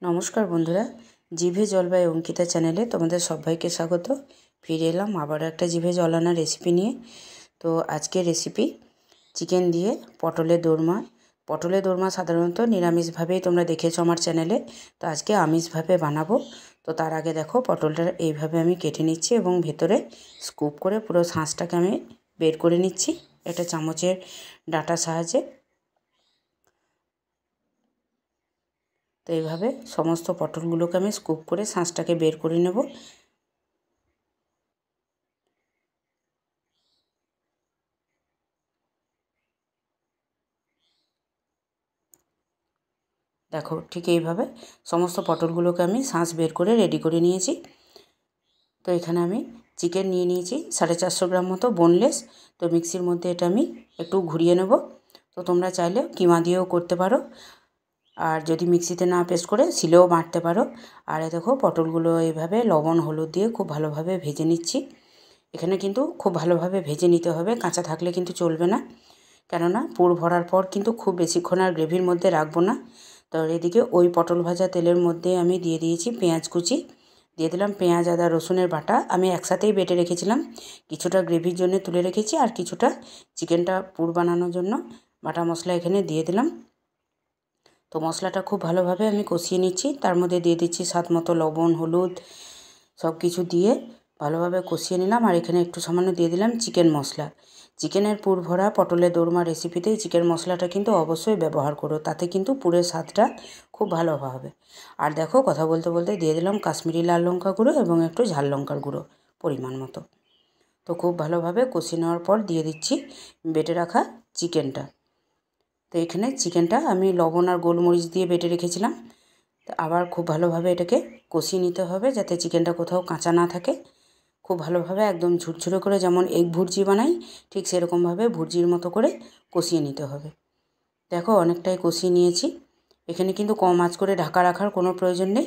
নমস্কার বন্ধুরা, জিভে জল বাই অঙ্কিতা চ্যানেলে তোমাদের সবাইকে স্বাগত। ফিরে এলাম আবার একটা জিভে জল আনা রেসিপি নিয়ে। তো আজকের রেসিপি চিকেন দিয়ে পটলের দোরমা। পটলের দোরমা সাধারণত নিরামিষভাবেই তোমরা দেখেছো আমার চ্যানেলে, তো আজকে আমিষভাবে বানাবো। তো তার আগে দেখো পটলটা এইভাবে আমি কেটে নিচ্ছি এবং ভেতরে স্কুপ করে পুরো শাঁসটাকে আমি বের করে নিচ্ছি একটা চামচের ডাঁটার সাহায্যে। তো এইভাবে সমস্ত পটলগুলোকে আমি স্কুপ করে শাঁসটাকে বের করে নেব। দেখো ঠিক এইভাবে সমস্ত পটলগুলোকে আমি শাঁস বের করে রেডি করে নিয়েছি। তো এখানে আমি চিকেন নিয়ে নিয়েছি 450 গ্রাম মতো বোনলেস। তো মিক্সির মধ্যে এটা আমি একটু ঘুরিয়ে নেব। তো তোমরা চাইলে কিমা দিয়েও করতে পারো, আর যদি মিক্সিতে না পেস্ট করে শিলেও বাটতে পারো। আর দেখো পটলগুলো এইভাবে লবণ হলুদ দিয়ে খুব ভালোভাবে ভেজে নিচ্ছি। এখানে কিন্তু খুব ভালোভাবে ভেজে নিতে হবে, কাঁচা থাকলে কিন্তু চলবে না, কেননা পুর ভরার পর কিন্তু খুব বেশিক্ষণ আর গ্রেভির মধ্যে রাখবো না। তো এদিকে ওই পটল ভাজা তেলের মধ্যে আমি দিয়ে দিয়েছি পেঁয়াজ কুচি, দিয়ে দিলাম পেঁয়াজ আদা রসুনের বাটা। আমি একসাথেই বেটে রেখেছিলাম, কিছুটা গ্রেভির জন্য তুলে রেখেছি আর কিছুটা চিকেনটা পুর বানানোর জন্য বাটা মশলা এখানে দিয়ে দিলাম। তো মশলাটা খুব ভালোভাবে আমি কষিয়ে নিচ্ছি, তার মধ্যে দিয়ে দিচ্ছি স্বাদ মতো লবণ হলুদ সব কিছু দিয়ে ভালোভাবে কষিয়ে নিলাম। আর এখানে একটু সামান্য দিয়ে দিলাম চিকেন মশলা। চিকেনের পুর ভরা পটলের দোরমা রেসিপিতে চিকেন মশলাটা কিন্তু অবশ্যই ব্যবহার করো, তাতে কিন্তু পুরের স্বাদটা খুব ভালো হবে। আর দেখো কথা বলতে বলতে দিয়ে দিলাম কাশ্মীরি লাল লঙ্কা গুঁড়ো এবং একটু ঝাল লঙ্কার গুঁড়ো পরিমাণ মতো। তো খুব ভালোভাবে কষিয়ে নেওয়ার পর দিয়ে দিচ্ছি বেটে রাখা চিকেনটা। তো এখানে চিকেনটা আমি লবণ আর গোলমরিচ দিয়ে বেটে রেখেছিলাম। তো আবার খুব ভালোভাবে এটাকে কষিয়ে নিতে হবে যাতে চিকেনটা কোথাও কাঁচা না থাকে। খুব ভালোভাবে একদম ঝুরঝুরে করে, যেমন এগ ভুর্জি বানাই ঠিক সেরকমভাবে ভুর্জির মতো করে কষিয়ে নিতে হবে। দেখো অনেকটাই কষিয়ে নিয়েছি। এখানে কিন্তু কম আঁচ করে ঢাকা রাখার কোনো প্রয়োজন নেই,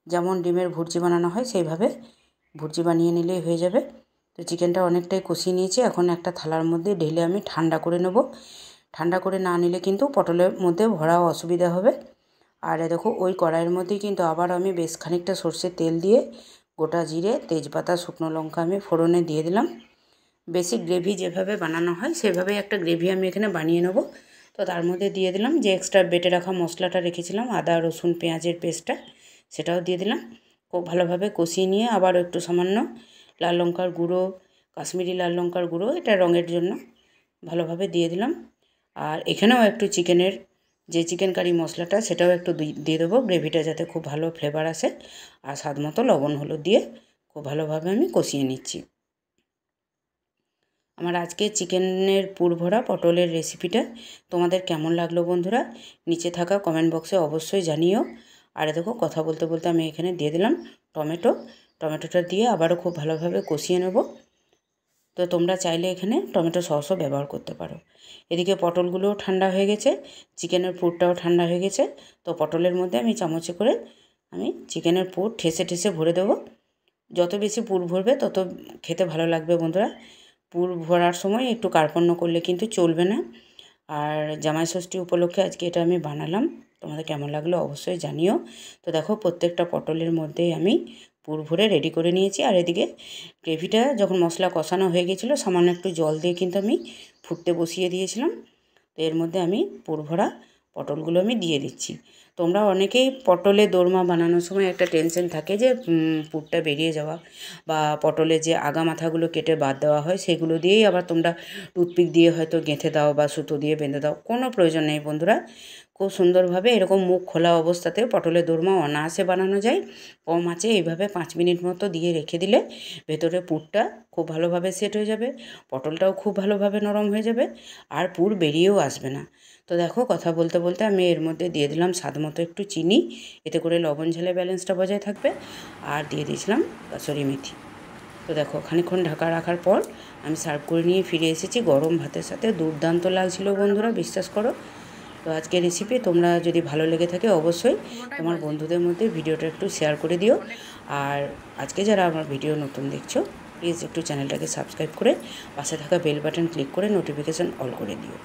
যেমন ডিমের ভুর্জি বানানো হয় সেইভাবে ভুর্জি বানিয়ে নিলেই হয়ে যাবে। তো চিকেনটা অনেকটাই কষিয়ে নিয়েছি, এখন একটা থালার মধ্যে ঢেলে আমি ঠান্ডা করে নেব। ঠান্ডা করে না নিলে কিন্তু পটলের মধ্যে ভরাও অসুবিধা হবে। আর দেখো ওই কড়াইয়ের মধ্যেই কিন্তু আবার আমি বেশ খানিকটা সর্ষের তেল দিয়ে গোটা জিরে তেজপাতা শুকনো লঙ্কা আমি ফোড়নে দিয়ে দিলাম। বেশি গ্রেভি যেভাবে বানানো হয় সেভাবেই একটা গ্রেভি আমি এখানে বানিয়ে নেব। তো তার মধ্যে দিয়ে দিলাম যে এক্সট্রা বেটে রাখা মশলাটা রেখেছিলাম আদা রসুন পেঁয়াজের পেস্টটা, সেটাও দিয়ে দিলাম। খুব ভালোভাবে কষিয়ে নিয়ে আবার একটু সামান্য লাল লঙ্কার গুঁড়ো, কাশ্মীরি লাল লঙ্কার গুঁড়ো, এটা রঙের জন্য, ভালোভাবে দিয়ে দিলাম। আর এখানেও একটু চিকেনের যে চিকেন কারি মশলাটা সেটাও একটু দিয়ে দেবো, গ্রেভিটা যাতে খুব ভালো ফ্লেভার আসে। আর স্বাদ মতো লবণ হলুদ দিয়ে খুব ভালোভাবে আমি কষিয়ে নিচ্ছি। আমার আজকে চিকেনের পুর ভরা পটলের রেসিপিটা তোমাদের কেমন লাগলো বন্ধুরা, নিচে থাকা কমেন্ট বক্সে অবশ্যই জানিও। আর দেখো কথা বলতে বলতে আমি এখানে দিয়ে দিলাম টমেটোটা দিয়ে আবারও খুব ভালোভাবে কষিয়ে নেব। তো তোমরা চাইলে এখানে টমেটো সসও ব্যবহার করতে পারো। এদিকে পটলগুলোও ঠান্ডা হয়ে গেছে, চিকেনের পুরটাও ঠান্ডা হয়ে গেছে। তো পটলের মধ্যে আমি চামচে করে আমি চিকেনের পুর ঠেসে ঠেসে ভরে দেবো। যত বেশি পুর ভরবে তত খেতে ভালো লাগবে বন্ধুরা। পুর ভরার সময় একটু কার্পণ্য করলে কিন্তু চলবে না। আর জামাই ষষ্ঠী উপলক্ষে আজকে এটা আমি বানালাম, তোমাদের কেমন লাগলো অবশ্যই জানিও। তো দেখো প্রত্যেকটা পটলের মধ্যেই আমি পুর ভরে রেডি করে নিয়েছি। আর এদিকে গ্রেভিটা যখন মশলা কষানো হয়ে গেছিলো সামান্য একটু জল দিয়ে কিন্তু আমি ফুটতে বসিয়ে দিয়েছিলাম। তো এর মধ্যে আমি পুর ভরা পটলগুলো আমি দিয়ে দিচ্ছি। তোমরা অনেকেই পটলের দোরমা বানানোর সময় একটা টেনশন থাকে যে পুরটা বেরিয়ে যাওয়া, বা পটলের যে আগা মাথাগুলো কেটে বাদ দেওয়া হয় সেগুলো দিয়েই আবার তোমরা টুথপিক দিয়ে হয়তো গেঁথে দাও বা সুতো দিয়ে বেঁধে দাও। কোনো প্রয়োজন নেই বন্ধুরা, খুব সুন্দরভাবে এরকম মুখ খোলা অবস্থাতে পটলের দোরমা অনায়াসে বানানো যায়। কম আঁচে এইভাবে 5 মিনিট মতো দিয়ে রেখে দিলে ভেতরে পুরটা খুব ভালোভাবে সেট হয়ে যাবে, পটলটাও খুব ভালোভাবে নরম হয়ে যাবে, আর পুর বেরিয়েও আসবে না। তো দেখো কথা বলতে বলতে আমি এর মধ্যে দিয়ে দিলাম স্বাদ মতো একটু চিনি, এতে করে লবণ ঝালের ব্যালেন্সটা বজায় থাকবে। আর দিয়ে দিয়েছিলাম কাসুরি মেথি। তো দেখো খানিকক্ষণ ঢাকা রাখার পর আমি সার্ভ করে নিয়ে ফিরে এসেছি গরম ভাতের সাথে। দুর্দান্ত লাগছিল বন্ধুরা, বিশ্বাস করো। তো আজকের রেসিপি তোমরা যদি ভালো লেগে থাকে অবশ্যই তোমার বন্ধুদের মধ্যে ভিডিওটা একটু শেয়ার করে দিও। আর আজকে যারা আমার ভিডিও নতুন দেখছো প্লিজ একটু চ্যানেলটাকে সাবস্ক্রাইব করে পাশে থাকা বেল বাটন ক্লিক করে নোটিফিকেশান অল করে দিও।